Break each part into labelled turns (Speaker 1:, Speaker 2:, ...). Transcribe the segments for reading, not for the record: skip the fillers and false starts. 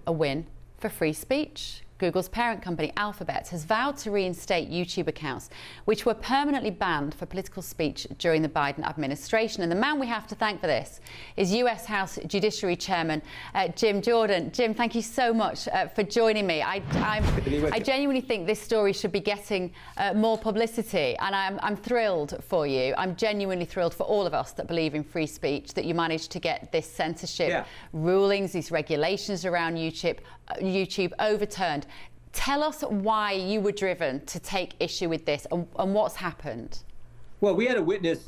Speaker 1: a win for free speech. Google's parent company, Alphabet, has vowed to reinstate YouTube accounts which were permanently banned for political speech during the Biden administration. And the man we have to thank for this is US House Judiciary Chairman Jim Jordan. Jim, thank you so much for joining me. I genuinely think this story should be getting more publicity, and I'm thrilled for you. I'm genuinely thrilled for all of us that believe in free speech that you managed to get this censorship rulings, these regulations around YouTube overturned. Tell us why you were driven to take issue with this and what's happened.
Speaker 2: Well, we had a witness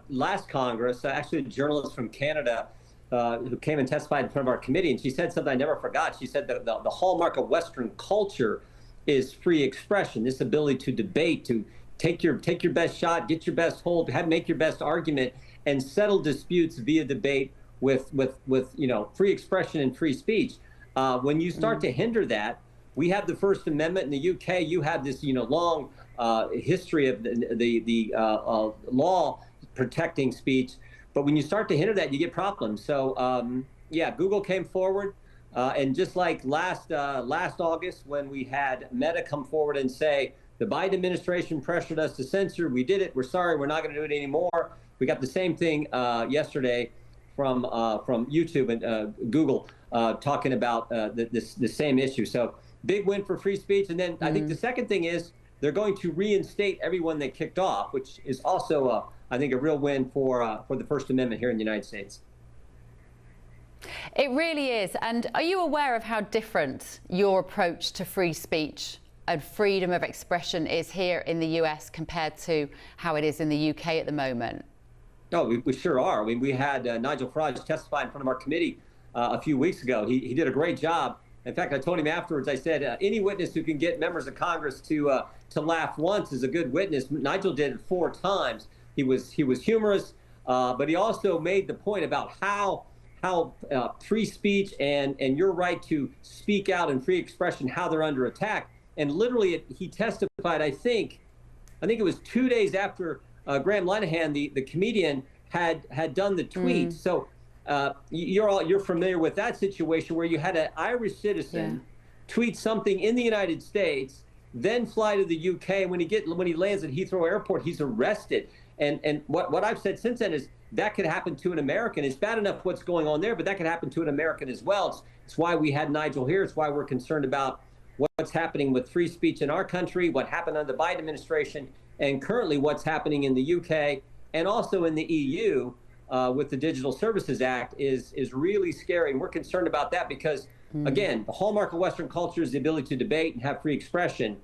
Speaker 2: last Congress, actually a journalist from Canada, who came and testified in front of our committee, and she said something I never forgot. She said that the hallmark of Western culture is free expression, this ability to debate, to take your best shot, get your best hold, make your best argument, and settle disputes via debate with free expression and free speech. When you start to hinder that, we have the First Amendment in the UK. You have this, long history of the law protecting speech. But when you start to hinder that, you get problems. So, Google came forward, and just like last August, when we had Meta come forward and say the Biden administration pressured us to censor, we did it. We're sorry, we're not going to do it anymore. We got the same thing yesterday from YouTube and Google talking about the same issue. So big win for free speech. And then I think the second thing is they're going to reinstate everyone they kicked off, which is also, I think, a real win for the First Amendment here in the United States.
Speaker 1: It really is. And are you aware of how different your approach to free speech and freedom of expression is here in the US compared to how it is in the UK at the moment?
Speaker 2: No, we sure are. I mean, we had Nigel Farage testify in front of our committee a few weeks ago. He did a great job. In fact, I told him afterwards, I said, any witness who can get members of Congress to laugh once is a good witness. Nigel did it 4 times. He was humorous, but he also made the point about how free speech and your right to speak out and free expression, how they're under attack. And literally, he testified, I think it was 2 days after Graham Linehan, the comedian, had done the tweet. So you're familiar with that situation where you had an Irish citizen tweet something in the United States, then fly to the UK. When he lands at Heathrow Airport, he's arrested. And what I've said since then is that could happen to an American. It's bad enough what's going on there, but that could happen to an American as well. It's why we had Nigel here. It's why we're concerned about what's happening with free speech in our country, what happened under the Biden administration, and currently what's happening in the UK and also in the EU. With the Digital Services Act is really scary. And we're concerned about that because, again, the hallmark of Western culture is the ability to debate and have free expression.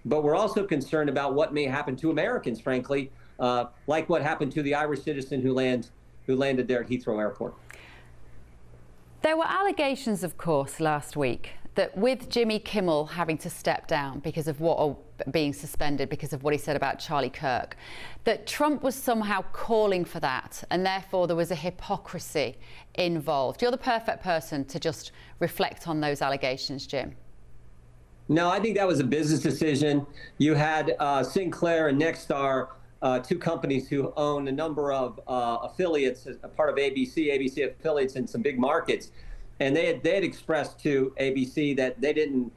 Speaker 2: But we're also concerned about what may happen to Americans, frankly, like what happened to the Irish citizen who landed there at Heathrow Airport.
Speaker 1: There were allegations, of course, last week that with Jimmy Kimmel having to step down because of being suspended because of what he said about Charlie Kirk, that Trump was somehow calling for that, and therefore there was a hypocrisy involved. You're the perfect person to just reflect on those allegations, Jim.
Speaker 2: No, I think that was a business decision. You had Sinclair and Nexstar, 2 companies who own a number of affiliates, a part of ABC affiliates in some big markets. And they had expressed to ABC that they didn't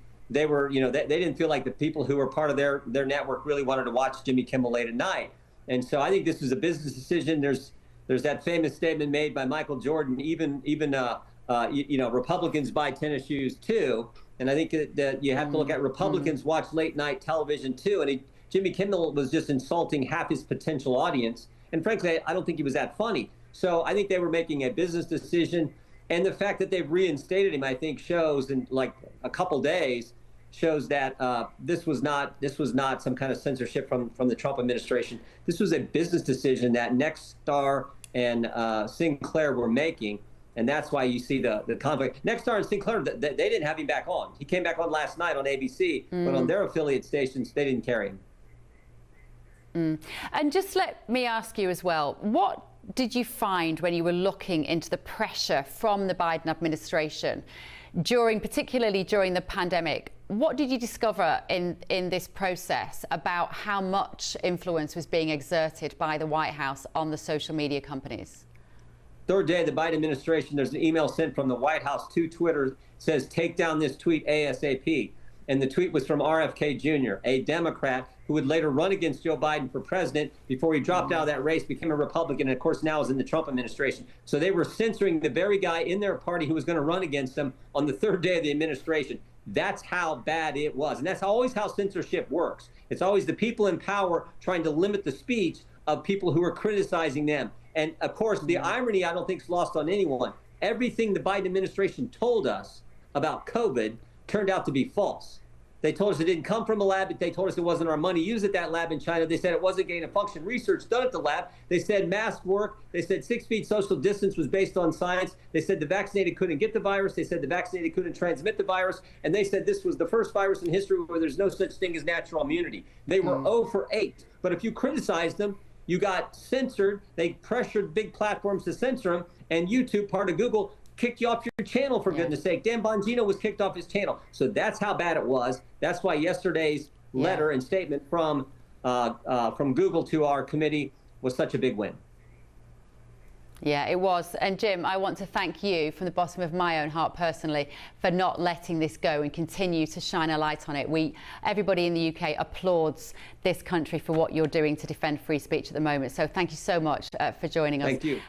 Speaker 2: feel like the people who were part of their network really wanted to watch Jimmy Kimmel late at night. And so I think this was a business decision. There's that famous statement made by Michael Jordan, even Republicans buy tennis shoes too. And I think that you have to look at Republicans watch late night television too. And Jimmy Kimmel was just insulting half his potential audience. And frankly, I don't think he was that funny. So I think they were making a business decision. And the fact that they've reinstated him, I think, shows in like a couple days, shows that this was not some kind of censorship from the Trump administration. This was a business decision that Nexstar and Sinclair were making, and that's why you see the conflict. Nexstar and Sinclair, they didn't have him back on. He came back on last night on ABC, but on their affiliate stations, they didn't carry him.
Speaker 1: And just let me ask you as well, what did you find when you were looking into the pressure from the Biden administration particularly during the pandemic? What did you discover in this process about how much influence was being exerted by the White House on the social media companies?
Speaker 2: Third day of the Biden administration, there's an email sent from the White House to Twitter says, take down this tweet ASAP. And the tweet was from RFK Jr., a Democrat who would later run against Joe Biden for president before he dropped out of that race, became a Republican, and of course now is in the Trump administration. So they were censoring the very guy in their party who was going to run against them on the third day of the administration. That's how bad it was. And that's always how censorship works. It's always the people in power trying to limit the speech of people who are criticizing them. And of course, the irony I don't think is lost on anyone. Everything the Biden administration told us about COVID turned out to be false. They told us it didn't come from a lab. They told us it wasn't our money used at that lab in China. They said it wasn't gain of function research done at the lab. They said masks work. They said 6 feet social distance was based on science. They said the vaccinated couldn't get the virus. They said the vaccinated couldn't transmit the virus. And they said this was the first virus in history where there's no such thing as natural immunity. They were 0 for 8. But if you criticized them, you got censored. They pressured big platforms to censor them. And YouTube, part of Google, kicked you off your channel, for goodness sake. Dan Bongino was kicked off his channel. So that's how bad it was. That's why yesterday's letter and statement from Google to our committee was such a big win.
Speaker 1: Yeah, it was. And Jim, I want to thank you from the bottom of my own heart personally for not letting this go and continue to shine a light on it. Everybody in the UK applauds this country for what you're doing to defend free speech at the moment. So thank you so much for joining us.
Speaker 2: Thank you.